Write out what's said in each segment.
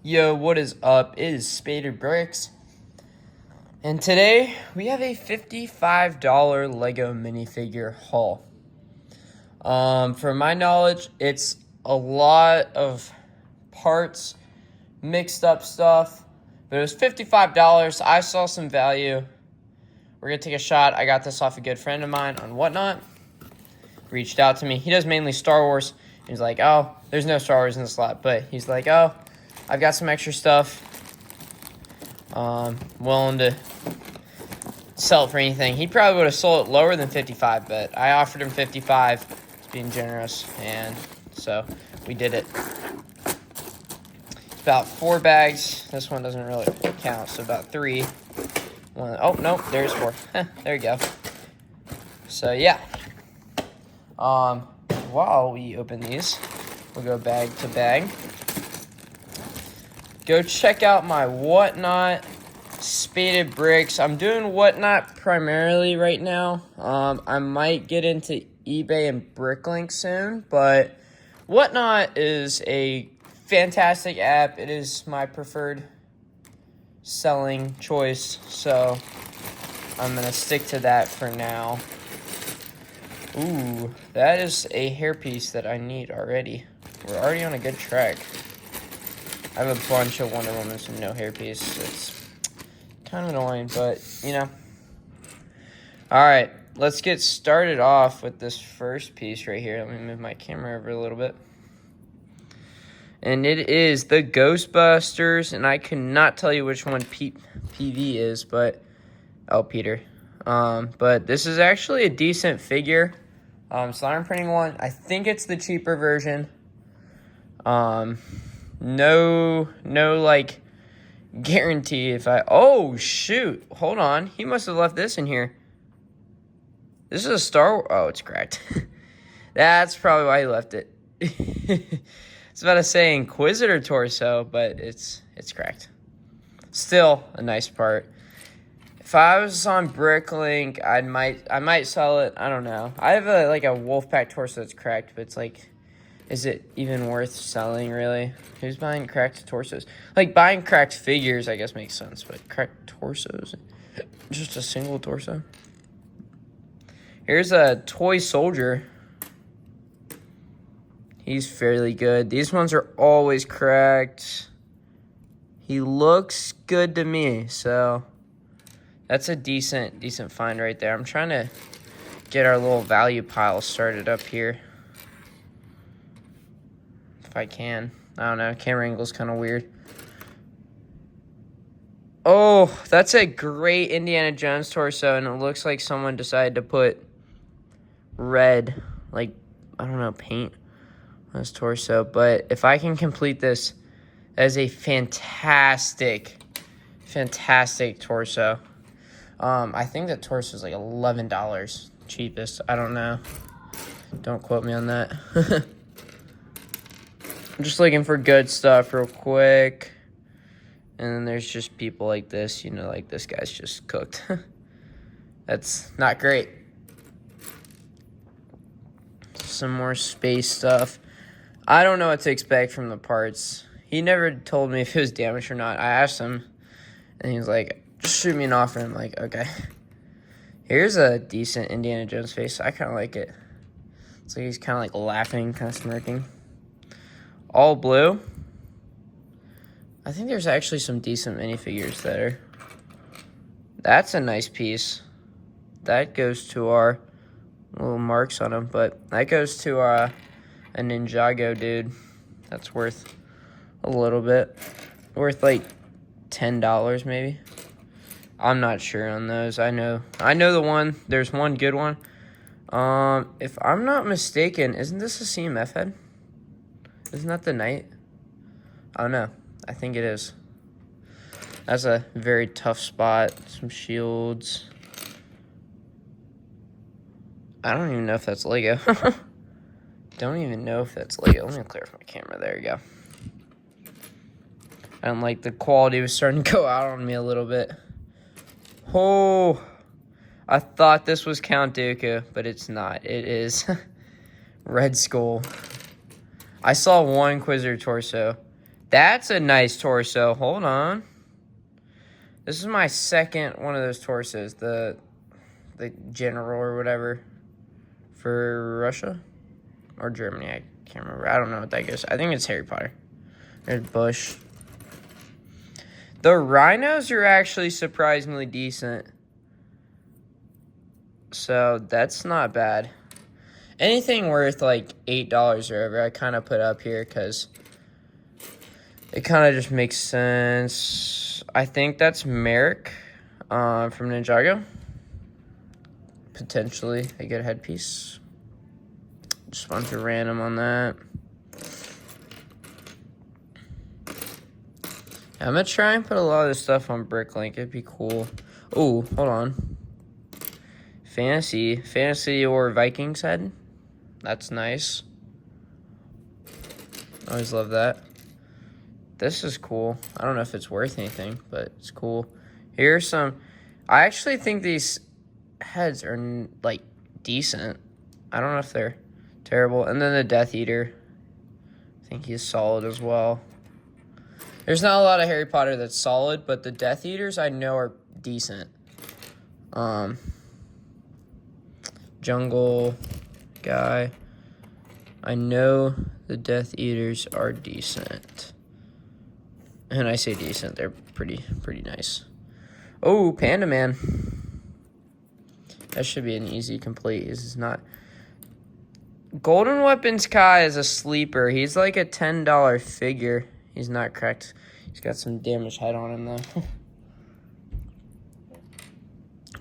Yo, what is up? It is Spaded Bricks, and today we have a $55 Lego minifigure haul. From my knowledge, it's a lot of parts, mixed up stuff, but it was $55. I saw some value. We're gonna take a shot. I got this off a good friend of mine on Whatnot. Reached out to me. He does mainly Star Wars. He's like, oh, there's no Star Wars in this lot, but he's like, oh, I've got some extra stuff. Willing to sell it for anything. He probably would have sold it lower than 55, but I offered him 55. He's being generous, and so we did it. It's about 4 bags. This one doesn't really count, so about 3. Oh, no, there's 4. There you go. So, yeah. While we open these, we'll go bag to bag. Go check out my Whatnot Spaded Bricks. I'm doing Whatnot primarily right now. I might get into eBay and Bricklink soon, but Whatnot is a fantastic app. It is my preferred selling choice, so I'm going to stick to that for now. Ooh, that is a hairpiece that I need already. We're already on a good track. I have a bunch of Wonder Womans with no hairpiece. It's kind of annoying, but, you know. Alright, let's get started off with this first piece right here. Let me move my camera over a little bit. And it is the Ghostbusters, and I cannot tell you which one PV is, but... Oh, Peter. But this is actually a decent figure. So I'm printing one. I think it's the cheaper version. No, like, guarantee if I... Oh, shoot. Hold on. He must have left this in here. This is a Star Wars... Oh, it's cracked. That's probably why he left it. It's about to say Inquisitor torso, but it's cracked. Still a nice part. If I was on Bricklink, I might sell it. I don't know. I have a Wolfpack torso that's cracked, but it's like... Is it even worth selling, really? Who's buying cracked torsos? Like, buying cracked figures, I guess, makes sense. But cracked torsos? Just a single torso? Here's a toy soldier. He's fairly good. These ones are always cracked. He looks good to me, so... That's a decent find right there. I'm trying to get our little value pile started up here. If I can. I don't know. Camera angle's kind of weird. Oh, that's a great Indiana Jones torso, and it looks like someone decided to put red, like, I don't know, paint on his torso. But if I can complete this, that is a fantastic torso. I think that torso is like $11 cheapest. I don't know. Don't quote me on that. I'm just looking for good stuff real quick. And then there's just people like this, you know, like this guy's just cooked. That's not great. Some more space stuff. I don't know what to expect from the parts. He never told me if it was damaged or not. I asked him, and he was like, just shoot me an offer. I'm like, okay. Here's a decent Indiana Jones face. I kind of like it. It's like he's kind of like laughing, kind of smirking. All blue. I think there's actually some decent minifigures there. That's a nice piece. That goes to our little marks on him, but that goes to a Ninjago dude. That's worth a little bit. Worth like $10 maybe. I'm not sure on those. I know the one. There's one good one. If I'm not mistaken, isn't this a CMF head? Isn't that the Knight? I don't know. I think it is. That's a very tough spot. Some shields. I don't even know if that's Lego. Don't even know if that's Lego. Let me clear my camera. There you go. I don't like the quality was starting to go out on me a little bit. Oh, I thought this was Count Dooku, but it's not. It is Red Skull. I saw one Inquisitor torso That's a nice torso. Hold on. This is my second one of those torsos. The general or whatever for Russia or Germany. I can't remember. I don't know what that goes. I think it's Harry Potter. There's Bush. The rhinos are actually surprisingly decent. So that's not bad. Anything worth like $8 or over, I kind of put up here because it kind of just makes sense. I think that's Merrick from Ninjago. Potentially a good headpiece. Just bunch of random on that. I'm going to try and put a lot of this stuff on Bricklink. It'd be cool. Oh, hold on. Fantasy or Vikings head. That's nice. Always love that. This is cool. I don't know if it's worth anything, but it's cool. Here's some. I actually think these heads are like decent. I don't know if they're terrible. And then the Death Eater. I think he's solid as well. There's not a lot of Harry Potter that's solid, but the Death Eaters I know are decent. Jungle guy. I know the Death Eaters are decent. And I say decent, they're pretty nice. Oh, Panda Man. That should be an easy complete. This is not. Golden Weapons Kai is a sleeper. He's like a $10 figure. He's not cracked. He's got some damaged head on him, though.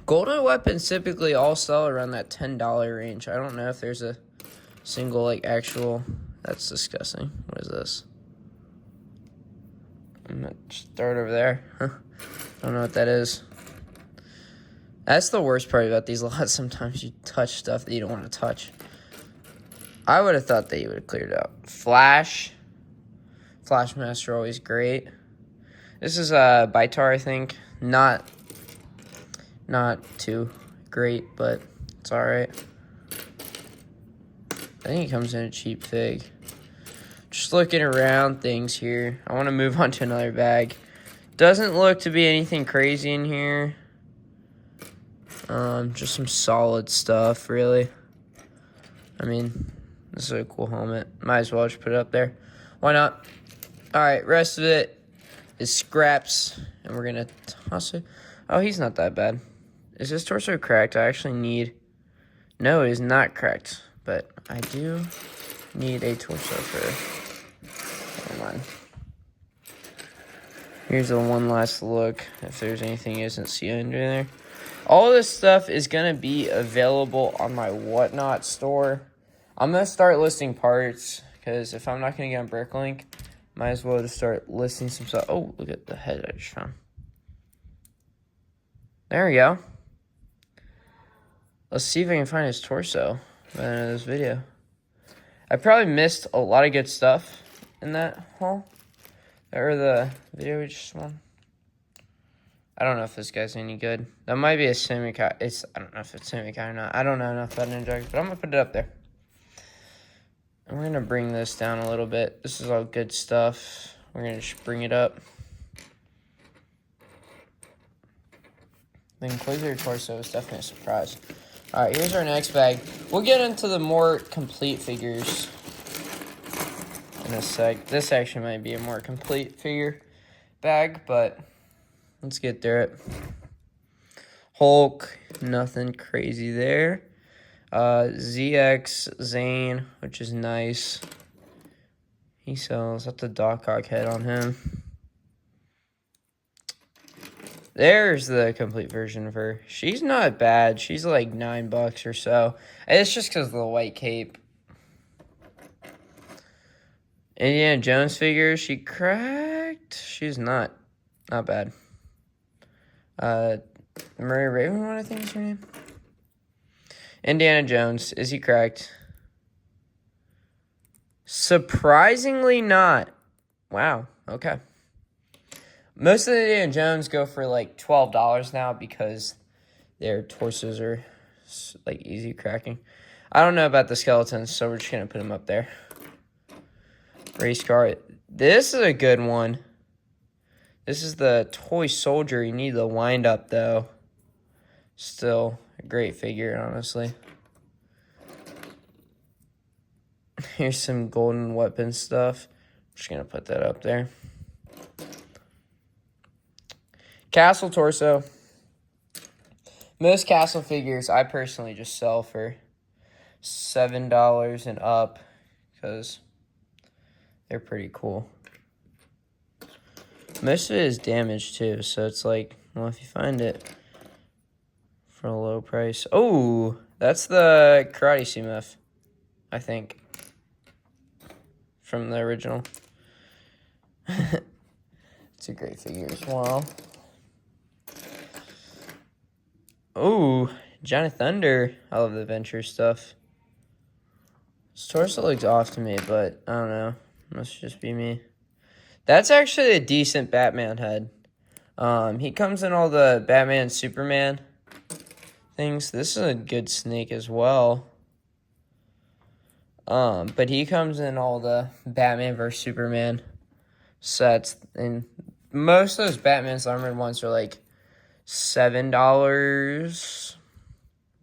Golden Weapons typically all sell around that $10 range. I don't know if there's a single, like, actual... That's disgusting. What is this? I'm going to just throw it over there. I don't know what that is. That's the worst part about these lots. Sometimes you touch stuff that you don't want to touch. I would have thought that you would have cleared it out. Flash Master, always great. This is a Baitar, I think. Not too great, but it's alright. I think he comes in a cheap fig. Just looking around things here. I want to move on to another bag. Doesn't look to be anything crazy in here. Just some solid stuff, really. I mean, this is a cool helmet. Might as well just put it up there. Why not? Alright, rest of it is scraps. And we're going to toss it. Oh, he's not that bad. Is this torso cracked? I actually need... No, it is not cracked. But I do need a torso for... Never mind. Here's the one last look. If there's anything you isn't seeing under there. All this stuff is going to be available on my Whatnot store. I'm going to start listing parts. Because if I'm not going to get on Bricklink, might as well just start listing some stuff. Oh, look at the head I just found. There we go. Let's see if I can find his torso by the end of this video. I probably missed a lot of good stuff in that haul. Or the video we just won. I don't know if this guy's any good. That might be a semi-kai. I don't know if it's semi-kai or not. I don't know enough about Ninjago, but I'm going to put it up there. And we're going to bring this down a little bit. This is all good stuff. We're going to just bring it up. The Inquisitor torso is definitely a surprise. Alright, here's our next bag. We'll get into the more complete figures in a sec. This actually might be a more complete figure bag, but let's get through it. Hulk, nothing crazy there. ZX Zane, which is nice. He sells. That's a Doc Ock head on him. There's the complete version of her. She's not bad. She's like $9 or so. It's just because of the white cape. Indiana Jones figure. She cracked. She's not bad. Murray Ravenwood, I think is her name. Indiana Jones. Is he cracked? Surprisingly not. Wow. Okay. Most of the Indiana Jones go for like $12 now because their torsos are like easy cracking. I don't know about the skeletons, so we're just going to put them up there. Race car. This is a good one. This is the toy soldier. You need the wind up, though. Still a great figure, honestly. Here's some golden weapon stuff. I'm just going to put that up there. Castle torso. Most castle figures I personally just sell for $7 and up because they're pretty cool. Most of it is damaged too, so it's like, well, if you find it for a low price. Oh, that's the Karate CMF, I think, from the original. It's a great figure as well. Oh, Johnny Thunder. I love the adventure stuff. His torso looks off to me, but I don't know. Must just be me. That's actually a decent Batman head. He comes in all the Batman, Superman things. This is a good snake as well. But he comes in all the Batman vs Superman sets, and most of those Batman's armored ones are like $7.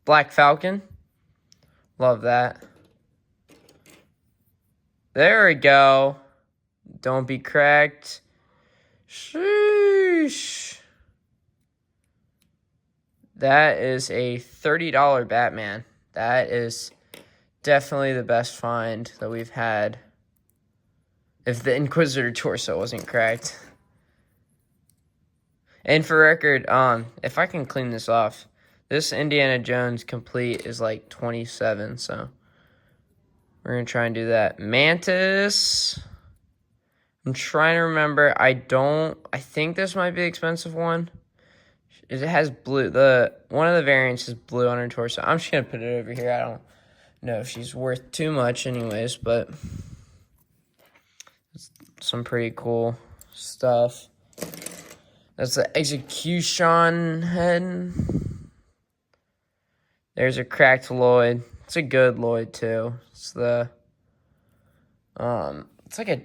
Black Falcon. Love that. There we go. Don't be cracked. Sheesh. That is a $30 Batman. That is definitely the best find that we've had. If the Inquisitor torso wasn't cracked. And for record, if I can clean this off, this Indiana Jones complete is like $27, so we're gonna try and do that. Mantis. I'm trying to remember. I think this might be the expensive one. It has blue. One of the variants is blue on her torso. I'm just gonna put it over here. I don't know if she's worth too much anyways, but it's some pretty cool stuff. That's the Execution head. There's a cracked Lloyd. It's a good Lloyd too. It's the it's like a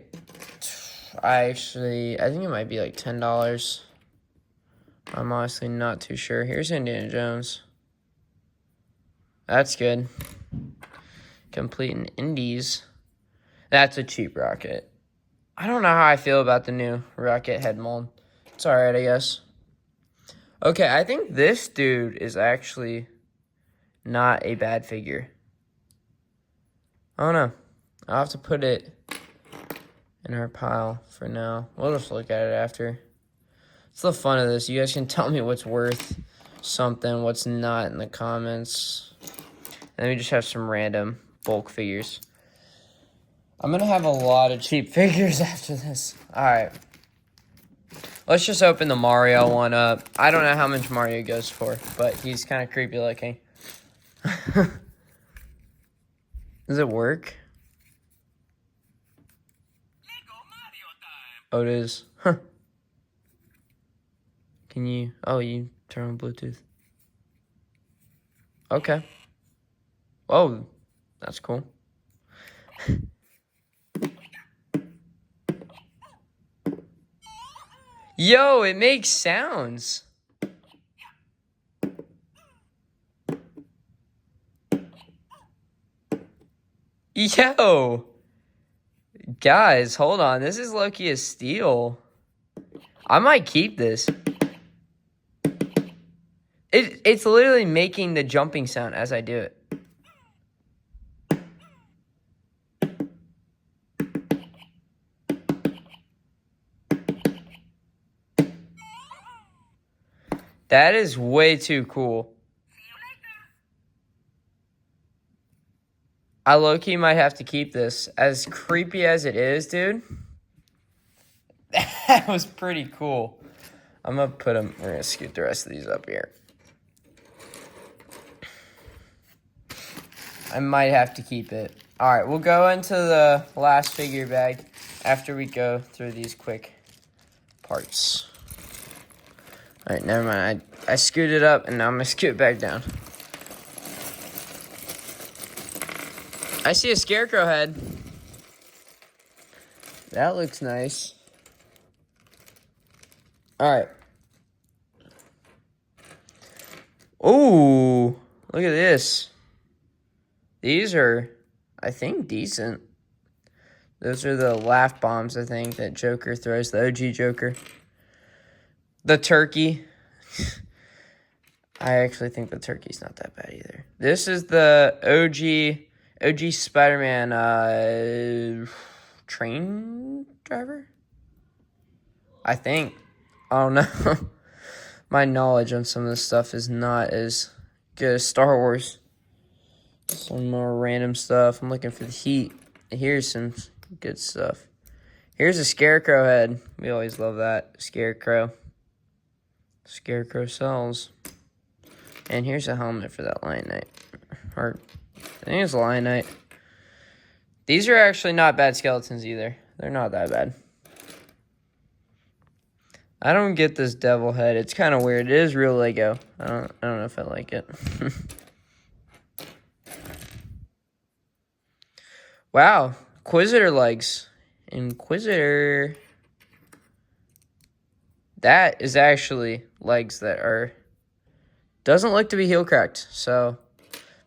I think it might be like $10. I'm honestly not too sure. Here's Indiana Jones. That's good. Complete in Indies. That's a cheap rocket. I don't know how I feel about the new rocket head mold. It's alright, I guess. Okay, I think this dude is actually not a bad figure. I don't know. I'll have to put it in our pile for now. We'll just look at it after. It's the fun of this. You guys can tell me what's worth something, what's not in the comments. And then we just have some random bulk figures. I'm going to have a lot of cheap figures after this. Alright. Let's just open the Mario one up. I don't know how much Mario goes for, but he's kind of creepy looking. Does it work? Oh, it is. Huh. Can you... Oh, you turn on Bluetooth. Okay. Oh, that's cool. Yo, it makes sounds. Yo. Guys, hold on. This is low-key a steal. I might keep this. It's literally making the jumping sound as I do it. That is way too cool. I low-key might have to keep this. As creepy as it is, dude. That was pretty cool. I'm going to put them... We're going to scoot the rest of these up here. I might have to keep it. Alright, we'll go into the last figure bag after we go through these quick parts. Alright, never mind. I scooted up, and now I'm going to scoot back down. I see a Scarecrow head. That looks nice. All right. Oh, look at this. These are, I think, decent. Those are the laugh bombs, I think, that Joker throws. The OG Joker. The turkey. I actually think the turkey's not that bad either. This is the OG Spider-Man train driver? I think. I don't know. My knowledge on some of this stuff is not as good as Star Wars. Some more random stuff. I'm looking for the heat. Here's some good stuff. Here's a Scarecrow head. We always love that. Scarecrow. Scarecrow sells. And here's a helmet for that Lion Knight. Or, I think it's Lion Knight. These are actually not bad skeletons either. They're not that bad. I don't get this devil head. It's kind of weird. It is real Lego. I don't know if I like it. Wow. Inquisitor legs. Inquisitor. That is actually legs that are... Doesn't look to be heel cracked. So,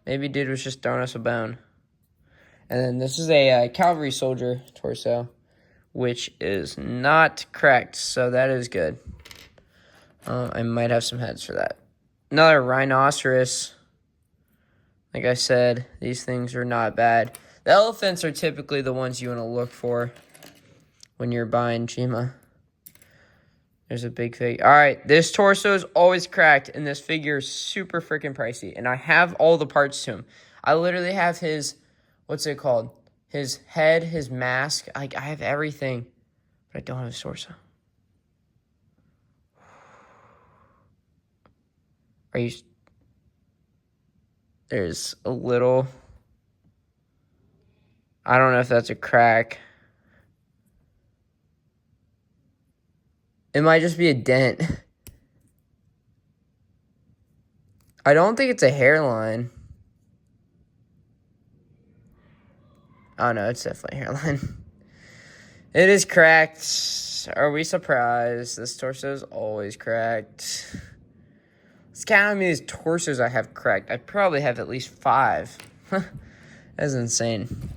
maybe dude was just throwing us a bone. And then this is a cavalry soldier torso, which is not cracked, so that is good. I might have some heads for that. Another rhinoceros. Like I said, these things are not bad. The elephants are typically the ones you want to look for when you're buying Chima. There's a big figure. All right, this torso is always cracked, and this figure is super freaking pricey. And I have all the parts to him. I literally have his, what's it called? His head, his mask. I have everything, but I don't have his torso. Are you... There's a little... I don't know if that's a crack. It might just be a dent. I don't think it's a hairline. Oh, no, it's definitely a hairline. It is cracked. Are we surprised? This torso is always cracked. Let's count how many of these torsos I have cracked. I probably have at least 5. That's insane.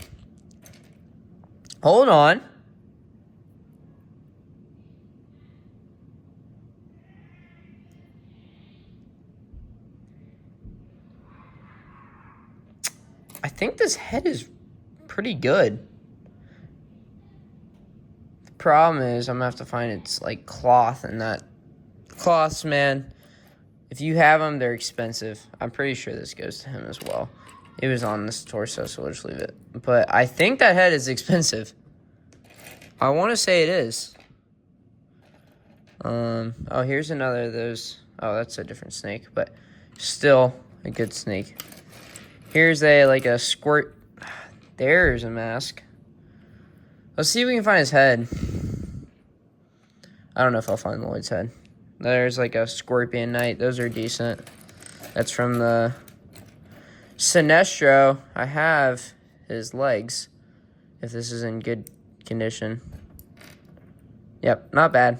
Hold on. I think this head is pretty good. The problem is I'm going to have to find it's like cloth and not... Cloths, man. If you have them, they're expensive. I'm pretty sure this goes to him as well. It was on this torso, so we'll just leave it. But I think that head is expensive. I want to say it is. Oh, here's another of those. Oh, that's a different snake, but still a good snake. Here's a squirt. There's a mask. Let's see if we can find his head. I don't know if I'll find Lloyd's head. There's like a Scorpion Knight. Those are decent. That's from the Sinestro. I have his legs, if this is in good condition. Yep, not bad.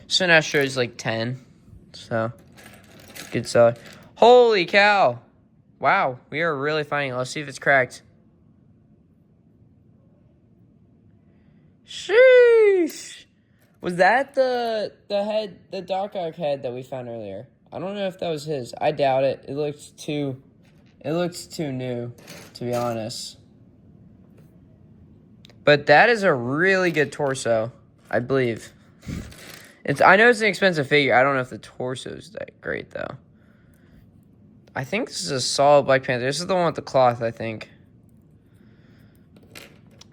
Sinestro is like 10, so good seller. Holy cow! Wow, we are really finding it. Let's see if it's cracked. Sheesh! Was that the head, the Doc Ock head that we found earlier? I don't know if that was his. I doubt it. It looks too new, to be honest. But that is a really good torso, I believe. I know it's an expensive figure. I don't know if the torso is that great, though. I think this is a solid Black Panther. This is the one with the cloth, I think.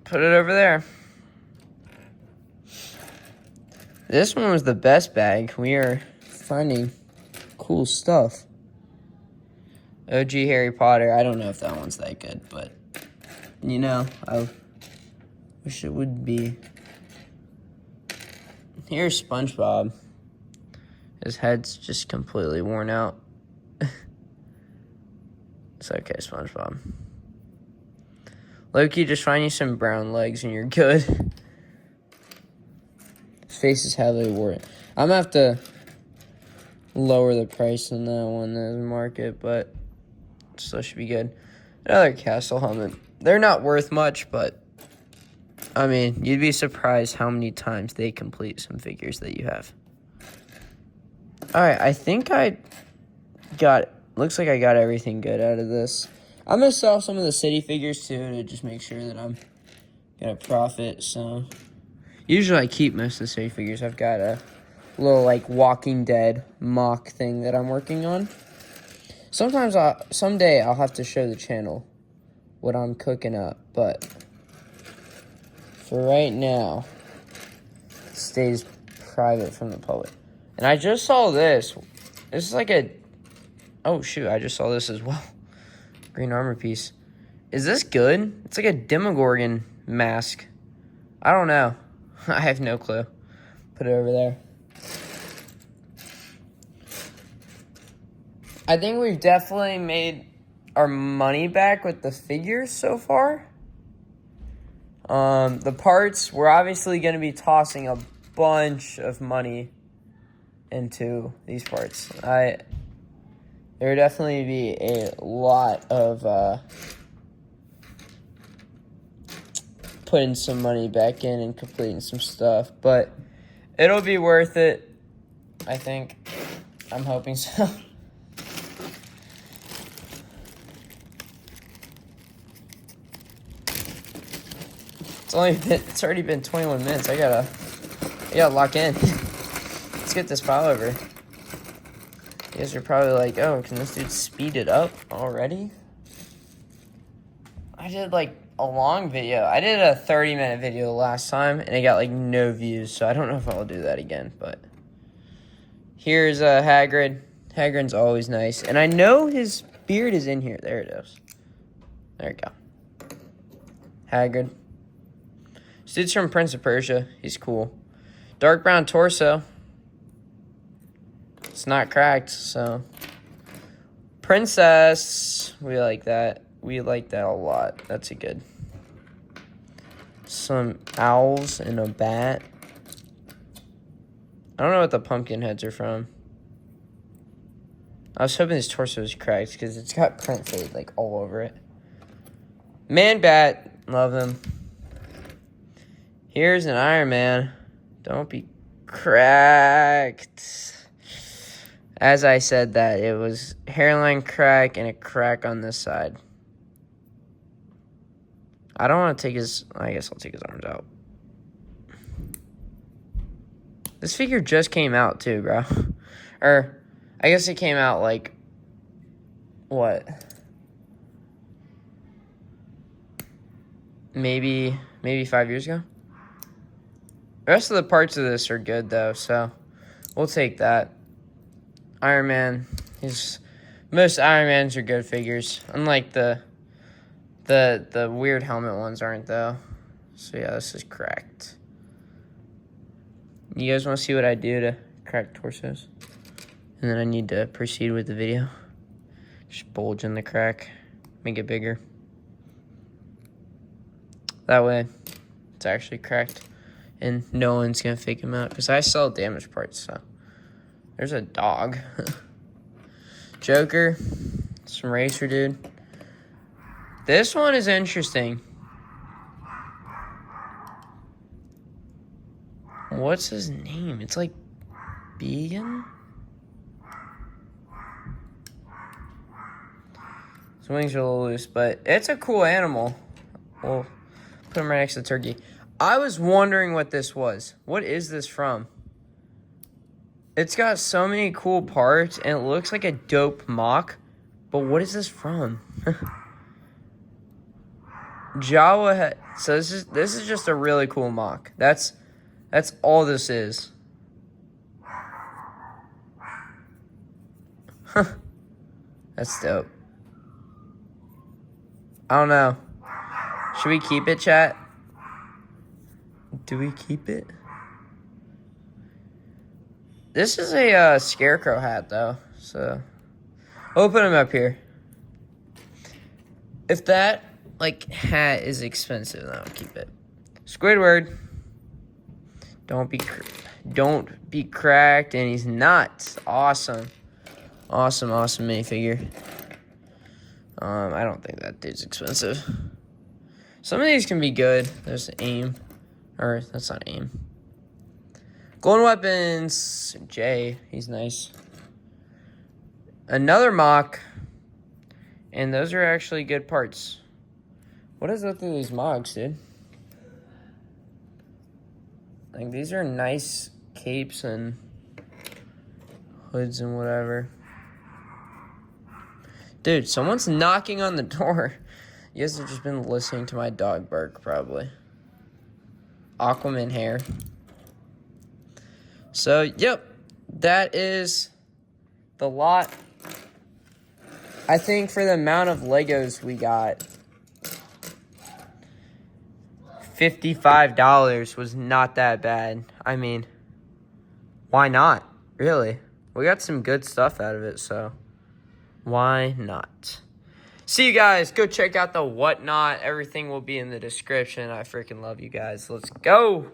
Put it over there. This one was the best bag. We are finding cool stuff. OG Harry Potter. I don't know if that one's that good, but, you know, I wish it would be. Here's SpongeBob. His head's just completely worn out. It's okay, SpongeBob. Loki, just find you some brown legs and you're good. face is heavily worn. I'm gonna have to lower the price on that one in the market, but still should be good. Another castle helmet. They're not worth much, but I mean, you'd be surprised how many times they complete some figures that you have. Alright, I think I got, looks like I got everything good out of this. I'm going to sell some of the city figures too to just make sure that I'm going to profit. So, usually I keep most of the city figures. I've got a little like Walking Dead mock thing that I'm working on. Sometimes, someday I'll have to show the channel what I'm cooking up, but for right now, it stays private from the public. And I just saw this. This is like a, oh shoot, I just saw this as well. Green armor piece. Is this good? It's like a Demogorgon mask. I don't know. I have no clue. Put it over there. I think we've definitely made our money back with the figures so far. The parts, we're obviously going to be tossing a bunch of money into these parts. There would definitely be a lot of putting some money back in and completing some stuff, but it'll be worth it, I think. I'm hoping so. It's already been 21 minutes. I gotta lock in. Let's get this file over. You guys are probably like, oh, can this dude speed it up already? I did like a long video. I did a 30-minute video last time, and it got like no views, so I don't know if I'll do that again, but here's Hagrid. Hagrid's always nice, and I know his beard is in here. There it is. There we go. Hagrid. This dude's from Prince of Persia. He's cool. Dark brown torso. It's not cracked, so. Princess. We like that. We like that a lot. That's a good. Some owls and a bat. I don't know what the pumpkin heads are from. I was hoping his torso was cracked because it's got print fade like all over it. Man bat. Love him. Here's an Iron Man. Don't be cracked. As I said that, it was hairline crack and a crack on this side. I don't want to take his, I guess I'll take his arms out. This figure just came out too, bro. Or, I guess it came out like, what? Maybe 5 years ago? The rest of the parts of this are good, though, so we'll take that. Iron Man. Most Iron Mans are good figures. Unlike the weird helmet ones aren't, though. So, yeah, this is cracked. You guys want to see what I do to crack torsos? And then I need to proceed with the video. Just bulge in the crack. Make it bigger. That way, it's actually cracked. And no one's going to fake him out. Because I sell damaged parts, so. There's a dog. Joker. Some racer dude. This one is interesting. What's his name? It's like Began? His wings are a little loose, but it's a cool animal. We'll put him right next to the turkey. I was wondering what this was. What is this from? It's got so many cool parts, and it looks like a dope mock. But what is this from? Jawa. So this is just a really cool mock. That's all this is. That's dope. I don't know. Should we keep it, chat? Do we keep it? This is a scarecrow hat, though. So, we'll put him up here. If that, like, hat is expensive, then I'll keep it. Squidward. Don't be creepy. don't be cracked, and he's not. Awesome. Awesome minifigure. I don't think that dude's expensive. Some of these can be good. There's aim. Or, that's not aim. Golden Weapons. Jay. He's nice. Another mock. And those are actually good parts. What is up with these mocks, dude? Like, these are nice capes and hoods and whatever. Dude, someone's knocking on the door. You guys have just been listening to my dog bark, probably. Aquaman hair. So, yep. That is the lot. I think for the amount of Legos we got, $55 was not that bad. I mean, why not? Really? We got some good stuff out of it, so why not? See you guys. Go check out the whatnot. Everything will be in the description. I freaking love you guys. Let's go.